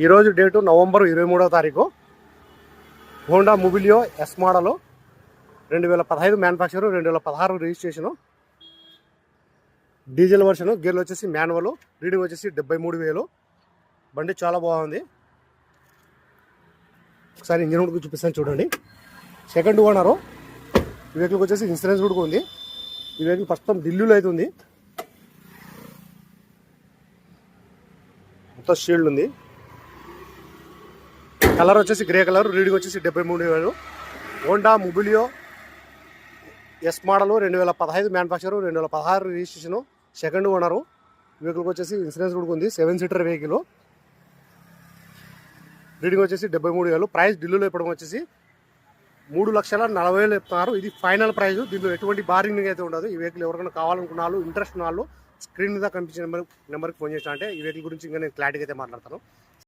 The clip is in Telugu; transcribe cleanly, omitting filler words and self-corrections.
ఈరోజు డేటు నవంబర్ 23వ తారీఖు. Honda Mobilio S model 2015 manufacture, 2016 registration, diesel version, గేర్లు వచ్చేసి మాన్యువల్, రీడింగ్ వచ్చేసి 73,000. బండి చాలా బాగుంది. ఒకసారి ఇంజిన్ కూడా చూపిస్తాను చూడండి. Second owner. ఈ వెహికల్కి వచ్చేసి ఇన్సూరెన్స్ కూడా ఉంది. ఈ వెహికల్ ప్రస్తుతం ఢిల్లీలో అయితే ఉంది. మొత్తం షీల్డ్ ఉంది. కలర్ వచ్చేసి గ్రే కలర్, రీడింగ్ వచ్చేసి 73,000. Honda Mobilio S model 2015 manufacture, 2016 registration, second owner. వెహికల్కి వచ్చేసి ఇన్సూరెన్స్ కూడా ఉంది. 7 సీటర్ వెహికల్. రీడింగ్ వచ్చేసి 73,000. ప్రైస్ ఢిల్లీలో ఇప్పడం వచ్చేసి 3,40,000 చెప్తున్నారు. ఇది ఫైనల్ ప్రైస్. దీనిలో ఎటువంటి బార్గెనింగ్ అయితే ఉండదు. ఈ వెహికల్ ఎవరికైనా కావాలనుకున్న వాళ్ళు, ఇంట్రెస్ట్ ఉన్న వాళ్ళు స్క్రీన్ మీద కనిపించిన నెంబర్కి ఫోన్ చేసినా అంటే ఈ వెహికల్ గురించి ఇంకా నేను క్లారిటీగా అయితే మాట్లాడతాను.